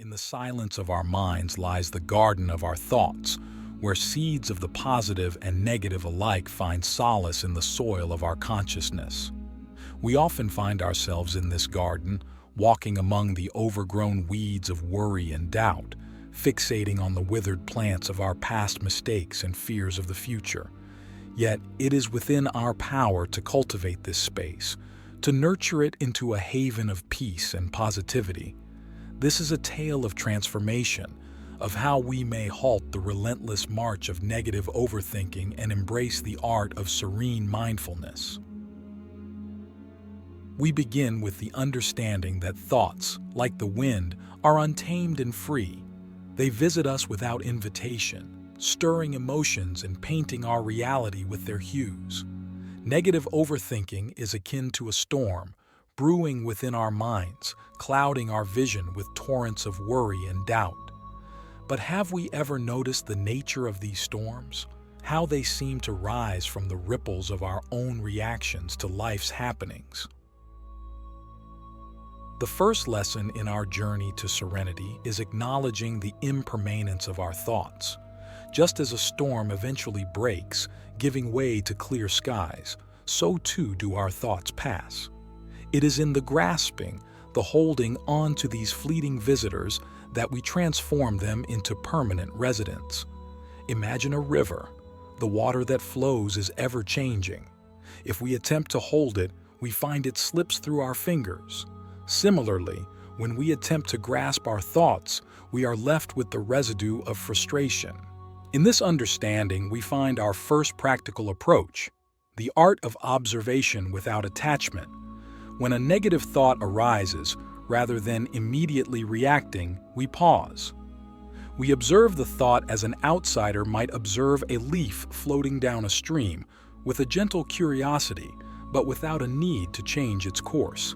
In the silence of our minds lies the garden of our thoughts, where seeds of the positive and negative alike find solace in the soil of our consciousness. We often find ourselves in this garden, walking among the overgrown weeds of worry and doubt, fixating on the withered plants of our past mistakes and fears of the future. Yet it is within our power to cultivate this space, to nurture it into a haven of peace and positivity. This is a tale of transformation, of how we may halt the relentless march of negative overthinking and embrace the art of serene mindfulness. We begin with the understanding that thoughts, like the wind, are untamed and free. They visit us without invitation, stirring emotions and painting our reality with their hues. Negative overthinking is akin to a storm, brewing within our minds, clouding our vision with torrents of worry and doubt. But have we ever noticed the nature of these storms? How they seem to rise from the ripples of our own reactions to life's happenings? The first lesson in our journey to serenity is acknowledging the impermanence of our thoughts. Just as a storm eventually breaks, giving way to clear skies, so too do our thoughts pass. It is in the grasping, the holding on to these fleeting visitors, that we transform them into permanent residents. Imagine a river. The water that flows is ever-changing. If we attempt to hold it, we find it slips through our fingers. Similarly, when we attempt to grasp our thoughts, we are left with the residue of frustration. In this understanding, we find our first practical approach, the art of observation without attachment. When a negative thought arises, rather than immediately reacting, we pause. We observe the thought as an outsider might observe a leaf floating down a stream, with a gentle curiosity, but without a need to change its course.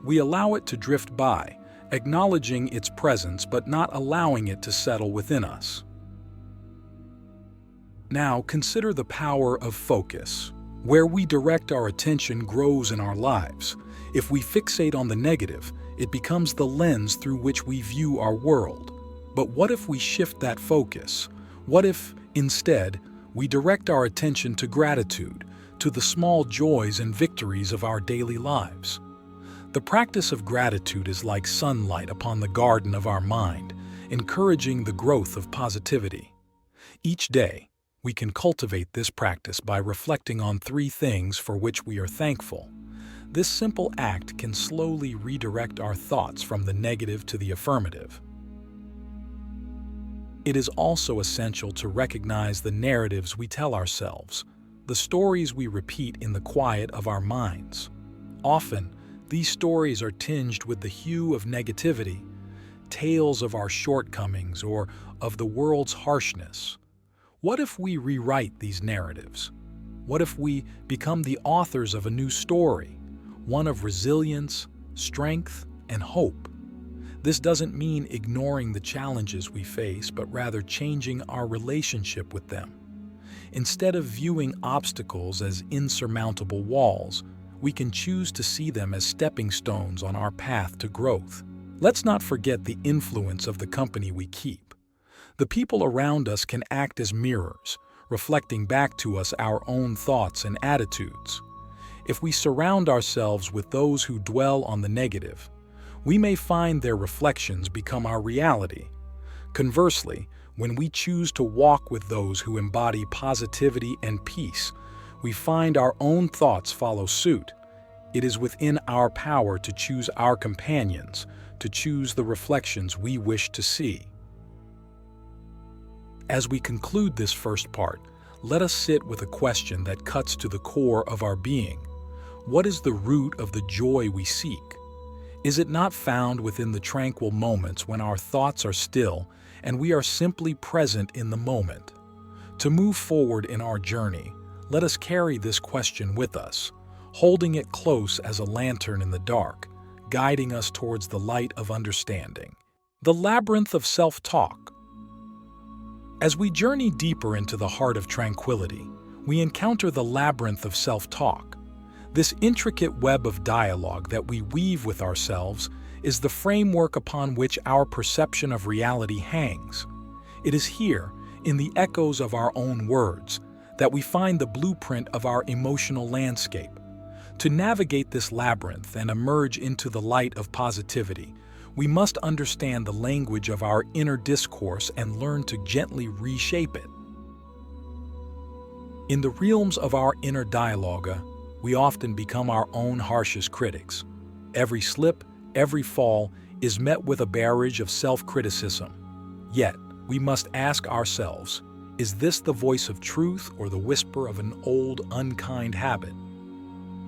We allow it to drift by, acknowledging its presence but not allowing it to settle within us. Now consider the power of focus. Where we direct our attention grows in our lives. If we fixate on the negative, it becomes the lens through which we view our world. But what if we shift that focus? What if, instead, we direct our attention to gratitude, to the small joys and victories of our daily lives? The practice of gratitude is like sunlight upon the garden of our mind, encouraging the growth of positivity. Each day, we can cultivate this practice by reflecting on 3 things for which we are thankful. This simple act can slowly redirect our thoughts from the negative to the affirmative. It is also essential to recognize the narratives we tell ourselves, the stories we repeat in the quiet of our minds. Often, these stories are tinged with the hue of negativity, tales of our shortcomings or of the world's harshness. What if we rewrite these narratives? What if we become the authors of a new story, one of resilience, strength, and hope? This doesn't mean ignoring the challenges we face, but rather changing our relationship with them. Instead of viewing obstacles as insurmountable walls, we can choose to see them as stepping stones on our path to growth. Let's not forget the influence of the company we keep. The people around us can act as mirrors, reflecting back to us our own thoughts and attitudes. If we surround ourselves with those who dwell on the negative, we may find their reflections become our reality. Conversely, when we choose to walk with those who embody positivity and peace, we find our own thoughts follow suit. It is within our power to choose our companions, to choose the reflections we wish to see. As we conclude this first part, let us sit with a question that cuts to the core of our being. What is the root of the joy we seek? Is it not found within the tranquil moments when our thoughts are still and we are simply present in the moment? To move forward in our journey, let us carry this question with us, holding it close as a lantern in the dark, guiding us towards the light of understanding. The labyrinth of self-talk. As we journey deeper into the heart of tranquility, we encounter the labyrinth of self-talk. This intricate web of dialogue that we weave with ourselves is the framework upon which our perception of reality hangs. It is here, in the echoes of our own words, that we find the blueprint of our emotional landscape. To navigate this labyrinth and emerge into the light of positivity, we must understand the language of our inner discourse and learn to gently reshape it. In the realms of our inner dialogue, we often become our own harshest critics. Every slip, every fall is met with a barrage of self-criticism. Yet, we must ask ourselves, is this the voice of truth or the whisper of an old, unkind habit?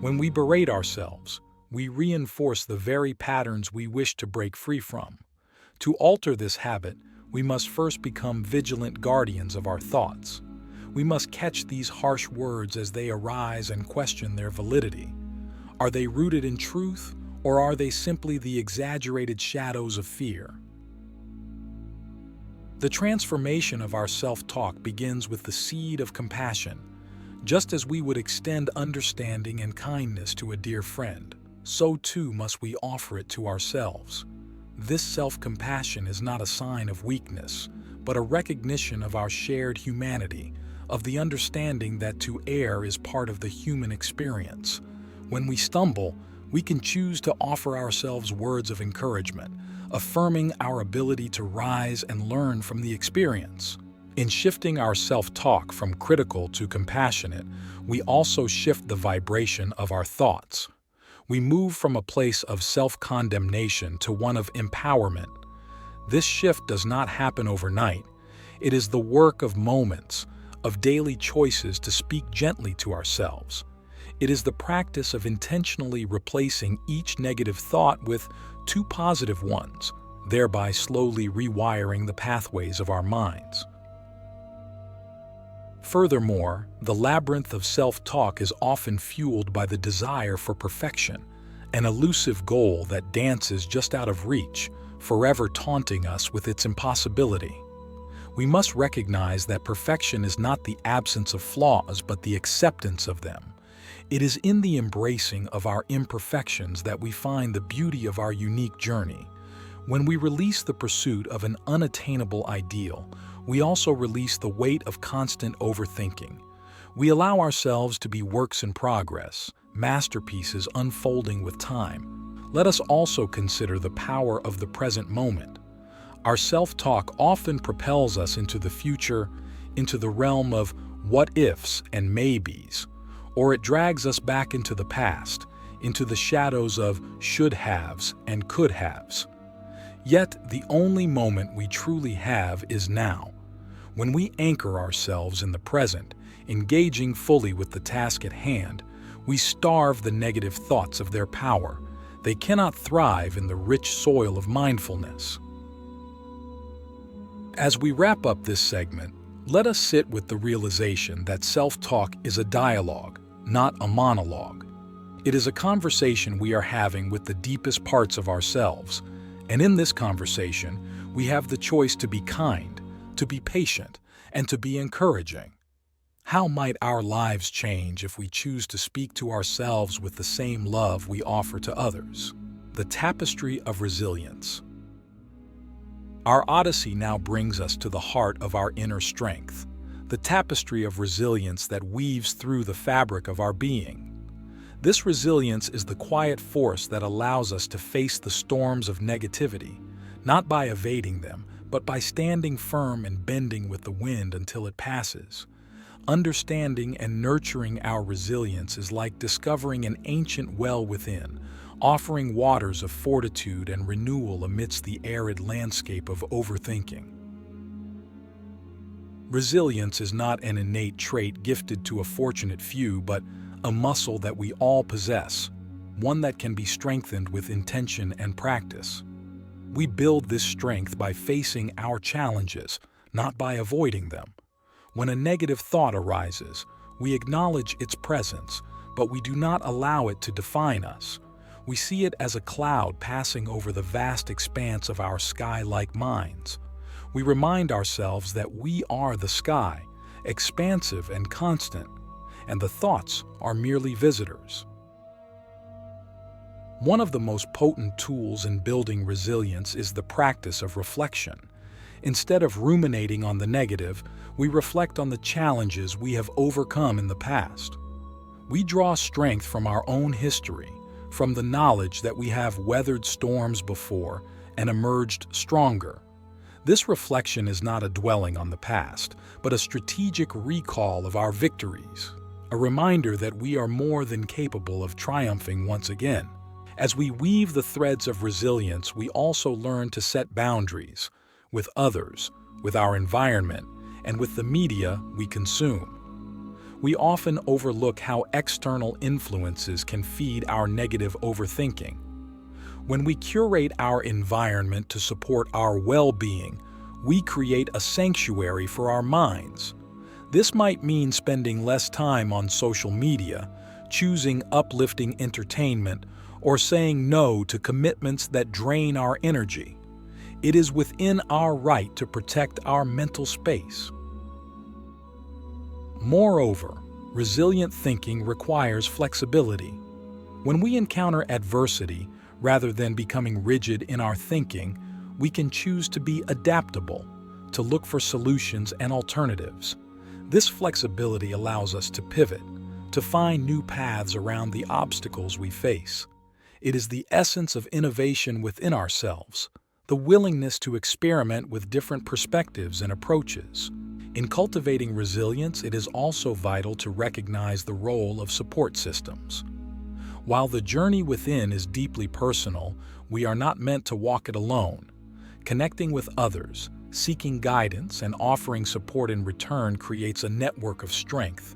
When we berate ourselves, we reinforce the very patterns we wish to break free from. To alter this habit, we must first become vigilant guardians of our thoughts. We must catch these harsh words as they arise and question their validity. Are they rooted in truth, or are they simply the exaggerated shadows of fear? The transformation of our self-talk begins with the seed of compassion. Just as we would extend understanding and kindness to a dear friend, so too must we offer it to ourselves. This self-compassion is not a sign of weakness, but a recognition of our shared humanity, of the understanding that to err is part of the human experience. When we stumble, we can choose to offer ourselves words of encouragement, affirming our ability to rise and learn from the experience. In shifting our self-talk from critical to compassionate, we also shift the vibration of our thoughts. We move from a place of self-condemnation to one of empowerment. This shift does not happen overnight. It is the work of moments, of daily choices to speak gently to ourselves. It is the practice of intentionally replacing each negative thought with 2 positive ones, thereby slowly rewiring the pathways of our minds. Furthermore, the labyrinth of self-talk is often fueled by the desire for perfection, an elusive goal that dances just out of reach, forever taunting us with its impossibility. We must recognize that perfection is not the absence of flaws, but the acceptance of them. It is in the embracing of our imperfections that we find the beauty of our unique journey. When we release the pursuit of an unattainable ideal, we also release the weight of constant overthinking. We allow ourselves to be works in progress, masterpieces unfolding with time. Let us also consider the power of the present moment. Our self-talk often propels us into the future, into the realm of what-ifs and maybes, or it drags us back into the past, into the shadows of should-haves and could-haves. Yet, the only moment we truly have is now. When we anchor ourselves in the present, engaging fully with the task at hand, we starve the negative thoughts of their power. They cannot thrive in the rich soil of mindfulness. As we wrap up this segment, let us sit with the realization that self-talk is a dialogue, not a monologue. It is a conversation we are having with the deepest parts of ourselves, and in this conversation, we have the choice to be kind, to be patient, and to be encouraging. How might our lives change if we choose to speak to ourselves with the same love we offer to others? The tapestry of resilience. Our odyssey now brings us to the heart of our inner strength, the tapestry of resilience that weaves through the fabric of our being. This resilience is the quiet force that allows us to face the storms of negativity, not by evading them, but by standing firm and bending with the wind until it passes. Understanding and nurturing our resilience is like discovering an ancient well within, offering waters of fortitude and renewal amidst the arid landscape of overthinking. Resilience is not an innate trait gifted to a fortunate few, but a muscle that we all possess, one that can be strengthened with intention and practice. We build this strength by facing our challenges, not by avoiding them. When a negative thought arises, we acknowledge its presence, but we do not allow it to define us. We see it as a cloud passing over the vast expanse of our sky-like minds. We remind ourselves that we are the sky, expansive and constant, and the thoughts are merely visitors. One of the most potent tools in building resilience is the practice of reflection. Instead of ruminating on the negative, we reflect on the challenges we have overcome in the past. We draw strength from our own history, from the knowledge that we have weathered storms before and emerged stronger. This reflection is not a dwelling on the past, but a strategic recall of our victories, a reminder that we are more than capable of triumphing once again. As we weave the threads of resilience, we also learn to set boundaries with others, with our environment, and with the media we consume. We often overlook how external influences can feed our negative overthinking. When we curate our environment to support our well-being, we create a sanctuary for our minds. This might mean spending less time on social media, choosing uplifting entertainment, or saying no to commitments that drain our energy. It is within our right to protect our mental space. Moreover, resilient thinking requires flexibility. When we encounter adversity, rather than becoming rigid in our thinking, we can choose to be adaptable, to look for solutions and alternatives. This flexibility allows us to pivot, to find new paths around the obstacles we face. It is the essence of innovation within ourselves, the willingness to experiment with different perspectives and approaches. In cultivating resilience, it is also vital to recognize the role of support systems. While the journey within is deeply personal, we are not meant to walk it alone. Connecting with others, seeking guidance, and offering support in return creates a network of strength.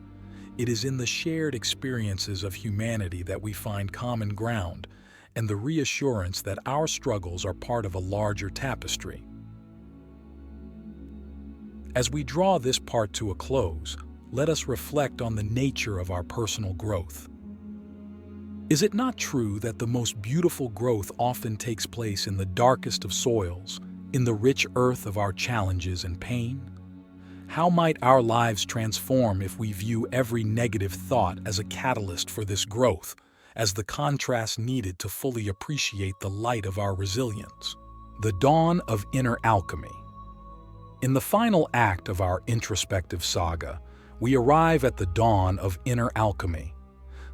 It is in the shared experiences of humanity that we find common ground and the reassurance that our struggles are part of a larger tapestry. As we draw this part to a close, let us reflect on the nature of our personal growth. Is it not true that the most beautiful growth often takes place in the darkest of soils, in the rich earth of our challenges and pain? How might our lives transform if we view every negative thought as a catalyst for this growth, as the contrast needed to fully appreciate the light of our resilience? The dawn of inner alchemy. In the final act of our introspective saga, we arrive at the dawn of inner alchemy,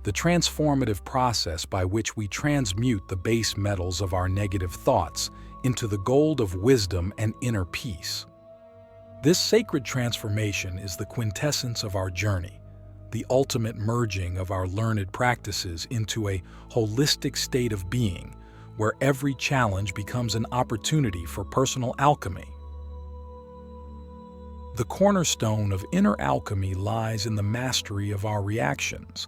the transformative process by which we transmute the base metals of our negative thoughts into the gold of wisdom and inner peace. This sacred transformation is the quintessence of our journey, the ultimate merging of our learned practices into a holistic state of being, where every challenge becomes an opportunity for personal alchemy. The cornerstone of inner alchemy lies in the mastery of our reactions.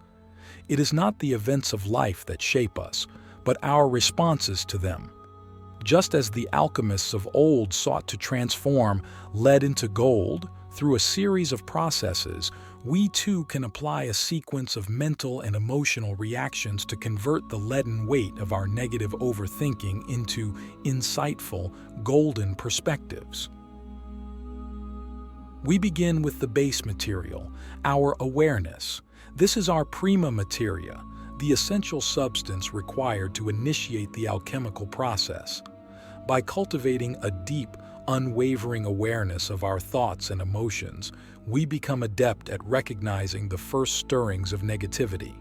It is not the events of life that shape us, but our responses to them. Just as the alchemists of old sought to transform lead into gold through a series of processes, we too can apply a sequence of mental and emotional reactions to convert the leaden weight of our negative overthinking into insightful, golden perspectives. We begin with the base material, our awareness. This is our prima materia, the essential substance required to initiate the alchemical process. By cultivating a deep, unwavering awareness of our thoughts and emotions, we become adept at recognizing the first stirrings of negativity.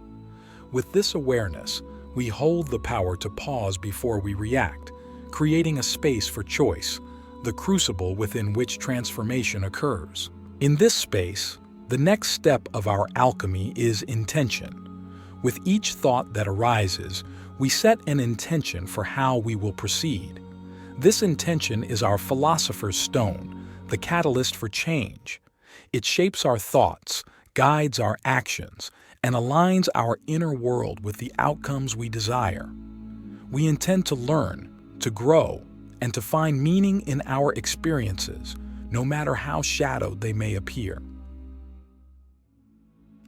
With this awareness, we hold the power to pause before we react, creating a space for choice, the crucible within which transformation occurs. In this space, the next step of our alchemy is intention. With each thought that arises, we set an intention for how we will proceed. This intention is our philosopher's stone, the catalyst for change. It shapes our thoughts, guides our actions, and aligns our inner world with the outcomes we desire. We intend to learn, to grow, and to find meaning in our experiences, no matter how shadowed they may appear.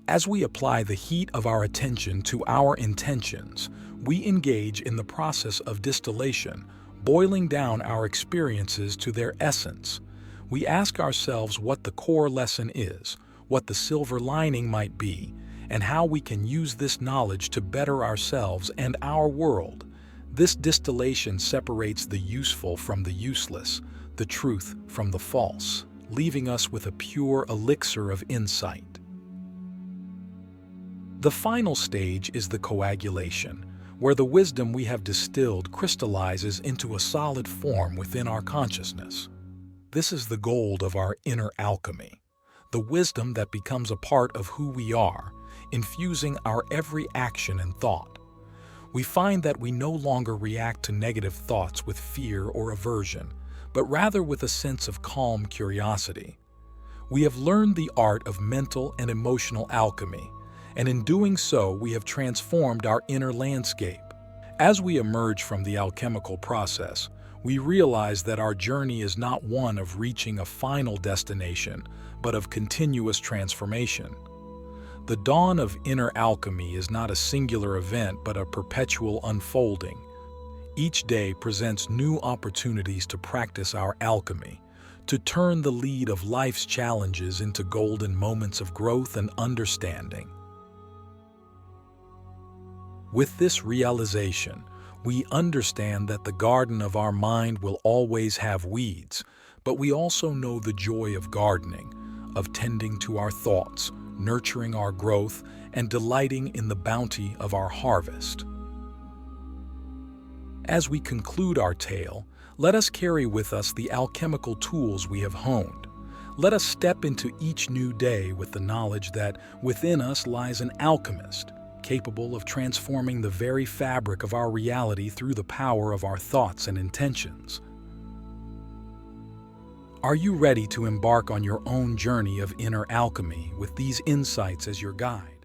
As we apply the heat of our attention to our intentions, we engage in the process of distillation, boiling down our experiences to their essence. We ask ourselves what the core lesson is, what the silver lining might be, and how we can use this knowledge to better ourselves and our world. This distillation separates the useful from the useless, the truth from the false, leaving us with a pure elixir of insight. The final stage is the coagulation, where the wisdom we have distilled crystallizes into a solid form within our consciousness. This is the gold of our inner alchemy, the wisdom that becomes a part of who we are, infusing our every action and thought. We find that we no longer react to negative thoughts with fear or aversion, but rather with a sense of calm curiosity. We have learned the art of mental and emotional alchemy, and in doing so, we have transformed our inner landscape. As we emerge from the alchemical process, we realize that our journey is not one of reaching a final destination, but of continuous transformation. The dawn of inner alchemy is not a singular event, but a perpetual unfolding. Each day presents new opportunities to practice our alchemy, to turn the lead of life's challenges into golden moments of growth and understanding. With this realization, we understand that the garden of our mind will always have weeds, but we also know the joy of gardening, of tending to our thoughts, nurturing our growth, and delighting in the bounty of our harvest. As we conclude our tale, let us carry with us the alchemical tools we have honed. Let us step into each new day with the knowledge that within us lies an alchemist, capable of transforming the very fabric of our reality through the power of our thoughts and intentions. Are you ready to embark on your own journey of inner alchemy with these insights as your guide?